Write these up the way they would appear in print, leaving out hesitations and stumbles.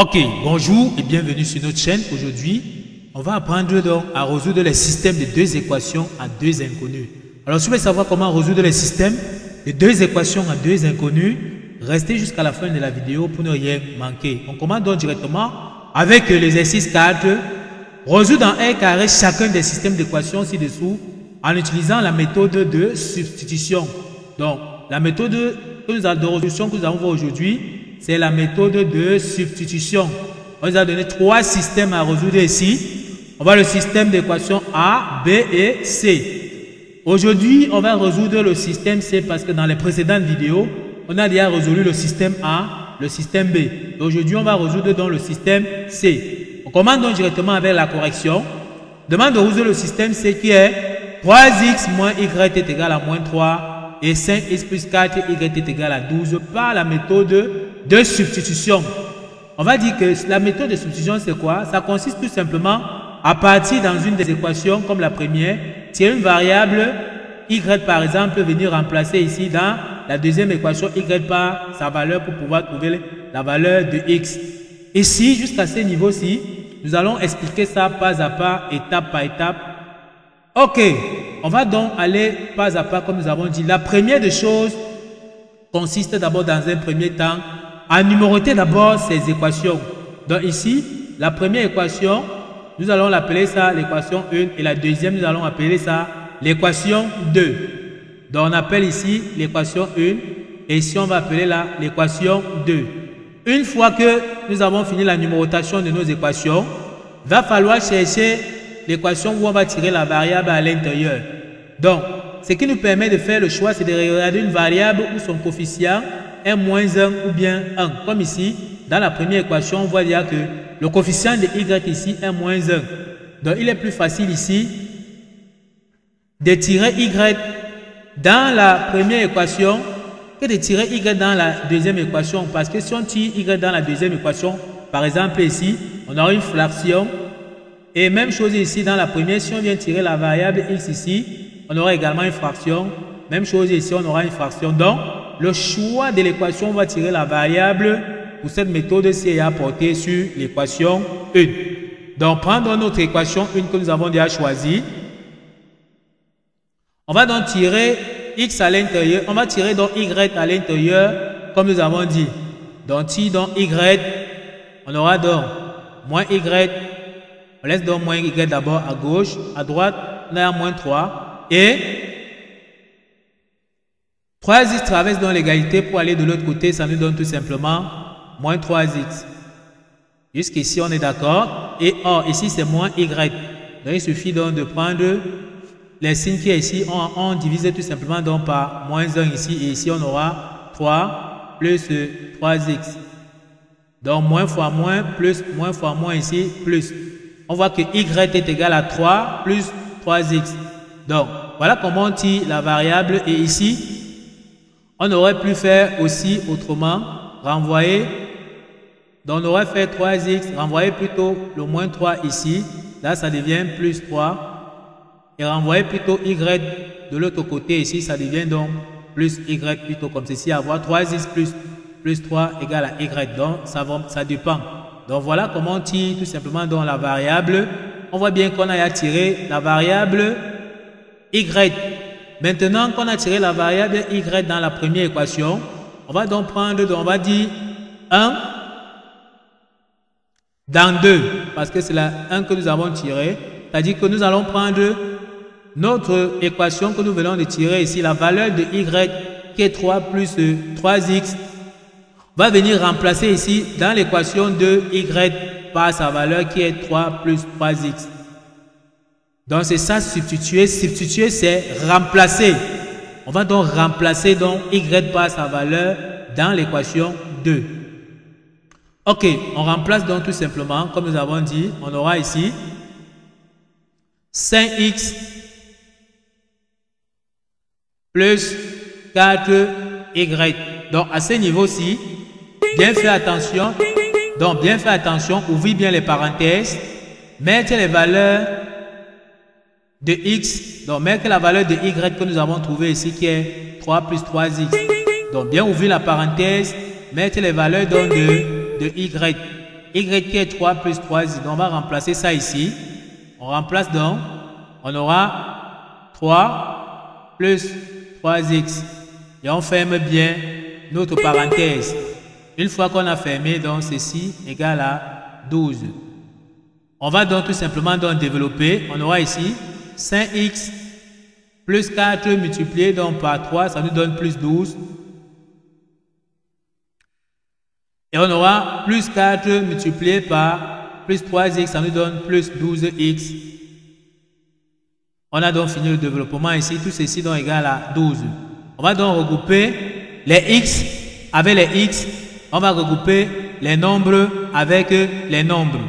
Ok, bonjour et bienvenue sur notre chaîne. Aujourd'hui, on va apprendre donc à résoudre les systèmes de deux équations à deux inconnus. Alors, si vous voulez savoir comment résoudre les systèmes de deux équations à deux inconnus, restez jusqu'à la fin de la vidéo pour ne rien manquer. On commence donc directement avec l'exercice 4. Résoudre en R carré chacun des systèmes d'équations ci-dessous en utilisant la méthode de substitution. Donc, la méthode de résolution que nous allons voir aujourd'hui, c'est la méthode de substitution. On nous a donné trois systèmes à résoudre ici. On va le système d'équation A, B et C. Aujourd'hui, on va résoudre le système C parce que dans les précédentes vidéos, on a déjà résolu le système A, le système B. Aujourd'hui, on va résoudre donc le système C. On commence donc directement avec la correction. Demande de résoudre le système C qui est 3x moins y est égal à moins 3 et 5x plus 4y est égal à 12 par la méthode de substitution. On va dire que la méthode de substitution, c'est quoi? Ça consiste tout simplement à partir dans une des équations comme la première, tirer une variable y par exemple, venir remplacer ici dans la deuxième équation y par sa valeur pour pouvoir trouver la valeur de x. Ici, jusqu'à ce niveau-ci, nous allons expliquer ça pas à pas, étape par étape. Ok, on va donc aller pas à pas comme nous avons dit. La première des choses consiste d'abord dans un premier temps à numéroter d'abord ces équations. Donc ici, la première équation, nous allons l'appeler ça l'équation 1 et la deuxième, nous allons appeler ça l'équation 2. Donc on appelle ici l'équation 1 et ici on va appeler là l'équation 2. Une fois que nous avons fini la numérotation de nos équations, il va falloir chercher l'équation où on va tirer la variable à l'intérieur. Donc, ce qui nous permet de faire le choix, c'est de regarder une variable où son coefficient est moins 1 ou bien 1. Comme ici, dans la première équation, on voit dire que le coefficient de y ici est moins 1. Donc, il est plus facile ici de tirer y dans la première équation que de tirer y dans la deuxième équation. Parce que si on tire y dans la deuxième équation, par exemple ici, on aura une fraction. Et même chose ici dans la première, si on vient tirer la variable x ici, on aura également une fraction. Même chose ici, on aura une fraction. Donc, le choix de l'équation, on va tirer la variable pour cette méthode ci est apportée sur l'équation 1. Donc, prendre notre équation 1 que nous avons déjà choisie. On va donc tirer x à l'intérieur. On va tirer donc y à l'intérieur comme nous avons dit. Donc, tire donc y. On aura donc moins y. On laisse donc moins y d'abord à gauche. À droite, on a moins 3. Et 3x traverse dans l'égalité pour aller de l'autre côté. Ça nous donne tout simplement moins 3x. Jusqu'ici, on est d'accord. Et or, ici, c'est moins y. Donc, il suffit donc de prendre les signes qui est ici. On divise tout simplement donc par moins 1 ici. Et ici, on aura 3 plus 3x. Donc, moins fois moins plus moins fois moins ici plus. On voit que y est égal à 3 plus 3x. Donc, voilà comment on tire la variable. Et ici, on aurait pu faire aussi autrement. Renvoyer. Donc, on aurait fait 3x. Renvoyer plutôt le moins 3 ici. Là, ça devient plus 3. Et renvoyer plutôt y de l'autre côté ici. Ça devient donc plus y plutôt comme ceci. Avoir 3x plus 3 égale à y. Donc, ça dépend. Donc, voilà comment on tire tout simplement dans la variable. On voit bien qu'on a tiré la variable y. Maintenant qu'on a tiré la variable y dans la première équation, on va donc prendre, on va dire 1 dans 2. Parce que c'est la 1 que nous avons tiré. C'est-à-dire que nous allons prendre notre équation que nous venons de tirer ici, la valeur de y qui est 3 plus 3x. On va venir remplacer ici dans l'équation de y par sa valeur qui est 3 plus 3x. Donc c'est ça substituer. Substituer c'est remplacer. On va donc remplacer donc y par sa valeur dans l'équation 2. Ok, on remplace donc tout simplement comme nous avons dit. On aura ici 5x plus 4y. Donc à ce niveau-ci, bien faire attention. Donc, bien faire attention, ouvrez bien les parenthèses. Mettez les valeurs de x. Donc, mettez la valeur de y que nous avons trouvé ici qui est 3 plus 3x. Donc, bien ouvrir la parenthèse. Mettez les valeurs donc de y. y qui est 3 plus 3x. Donc on va remplacer ça ici. On remplace donc, on aura 3 plus 3x. Et on ferme bien notre parenthèse. Une fois qu'on a fermé, donc ceci égale à 12. On va donc tout simplement donc développer. On aura ici 5x plus 4 multiplié donc par 3, ça nous donne plus 12. Et on aura plus 4 multiplié par plus 3x, ça nous donne plus 12x. On a donc fini le développement ici. Tout ceci donc égal à 12. On va donc regrouper les x avec les x. On va regrouper les nombres avec les nombres.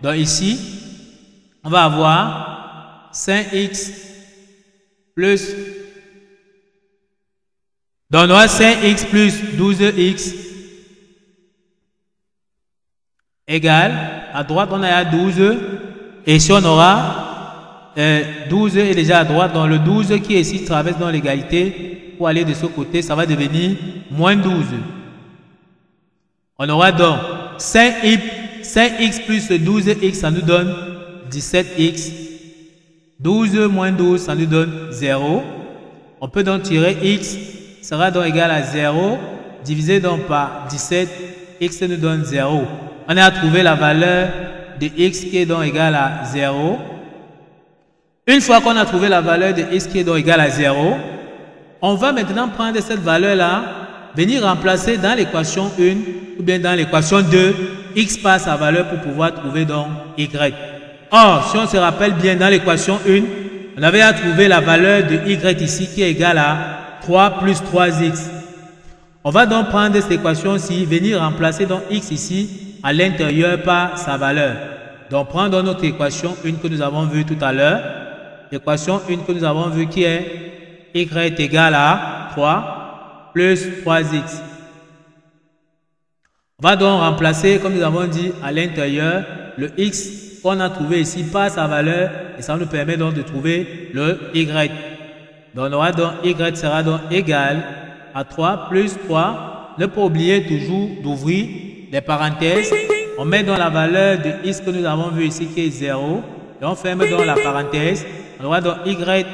Donc ici, on va avoir 5x plus... Donc on aura 5x plus 12x égale, à droite on a 12, et ici on aura 12 est déjà à droite, donc le 12 qui est ici traverse dans l'égalité, pour aller de ce côté, ça va devenir moins 12. On aura donc 5x plus 12x, ça nous donne 17x. 12 moins 12, ça nous donne 0. On peut donc tirer x, sera donc égal à 0, divisé donc par 17, x nous donne 0. On a trouvé la valeur de x qui est donc égale à 0. Une fois qu'on a trouvé la valeur de x qui est donc égale à 0, on va maintenant prendre cette valeur-là, venir remplacer dans l'équation 1 ou bien dans l'équation 2, x par sa valeur pour pouvoir trouver donc y. Or, si on se rappelle bien dans l'équation 1, on avait à trouver la valeur de y ici qui est égale à 3 plus 3x. On va donc prendre cette équation-ci, venir remplacer donc x ici à l'intérieur par sa valeur. Donc, prendre notre équation 1 que nous avons vue tout à l'heure. L'équation 1 que nous avons vue qui est y est égal à 3 plus 3x. On va donc remplacer, comme nous avons dit, à l'intérieur le x qu'on a trouvé ici par sa valeur et ça nous permet donc de trouver le y. Donc on aura donc y sera donc égal à 3 plus 3. Ne pas oublier toujours d'ouvrir les parenthèses. On met dans la valeur de x que nous avons vu ici qui est 0 et on ferme donc la parenthèse. On aura donc y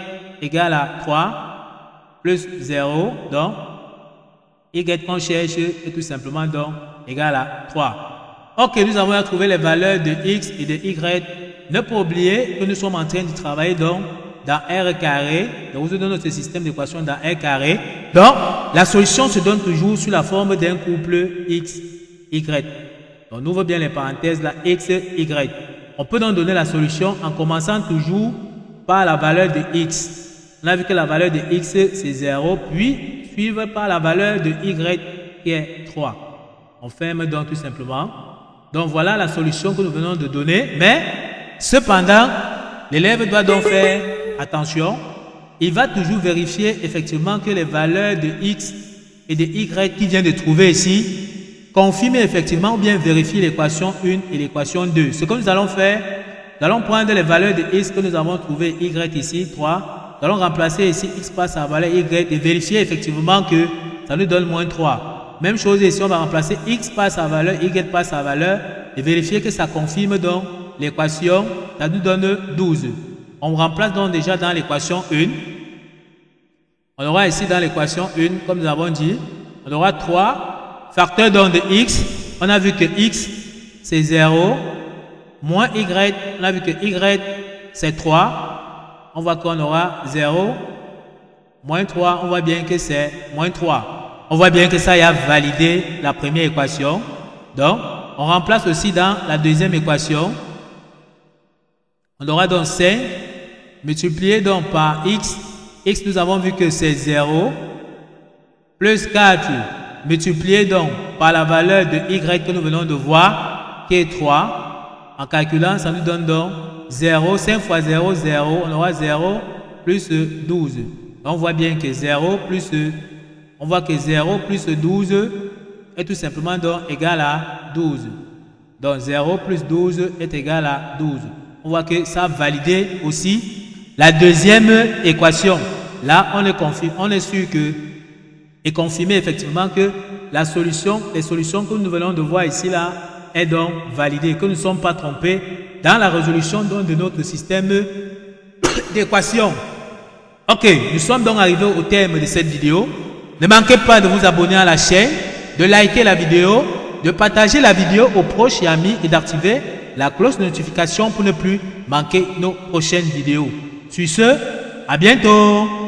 égal à 3 plus 0, donc y qu'on cherche est tout simplement donc égal à 3. Ok, nous avons trouvé les valeurs de x et de y. Ne pas oublier que nous sommes en train de travailler donc dans R carré, de résoudre notre système d'équations dans R carré. Donc, la solution se donne toujours sous la forme d'un couple x, y. Donc, on ouvre bien les parenthèses là, x, y. On peut donc donner la solution en commençant toujours par la valeur de x. On a vu que la valeur de x c'est 0, puis suivre par la valeur de y qui est 3. On ferme donc tout simplement. Donc voilà la solution que nous venons de donner. Mais cependant, l'élève doit donc faire attention. Il va toujours vérifier effectivement que les valeurs de x et de y qu'il vient de trouver ici confirment effectivement ou bien vérifient l'équation 1 et l'équation 2. Ce que nous allons faire, nous allons prendre les valeurs de x que nous avons trouvées, y ici, 3. Nous allons remplacer ici x par sa valeur y et vérifier effectivement que ça nous donne moins 3. Même chose ici, on va remplacer x par sa valeur, y par sa valeur et vérifier que ça confirme donc l'équation, ça nous donne 12. On remplace donc déjà dans l'équation 1. On aura ici dans l'équation 1, comme nous avons dit, on aura 3 facteurs donc de x. On a vu que x c'est 0, moins y, on a vu que y c'est 3. On voit qu'on aura 0, moins 3, on voit bien que c'est moins 3. On voit bien que ça y a validé la première équation. Donc, on remplace aussi dans la deuxième équation. On aura donc 5 multiplié donc par x. X, nous avons vu que c'est 0, plus 4 multiplié donc par la valeur de y que nous venons de voir, qui est 3. En calculant, ça nous donne donc 0, 5 fois 0, 0, on aura 0 plus 12. On voit bien que 0 plus, on voit que 0 plus 12 est tout simplement donc égal à 12. Donc 0 plus 12 est égal à 12. On voit que ça a validé aussi la deuxième équation. Là, on est sûr que, et confirmé effectivement que la solution, les solutions que nous venons de voir ici là, est donc validée, que nous ne sommes pas trompés dans la résolution donc de notre système d'équation. Ok, nous sommes donc arrivés au terme de cette vidéo. Ne manquez pas de vous abonner à la chaîne, de liker la vidéo, de partager la vidéo aux proches et amis et d'activer la cloche de notification pour ne plus manquer nos prochaines vidéos. Sur ce, à bientôt.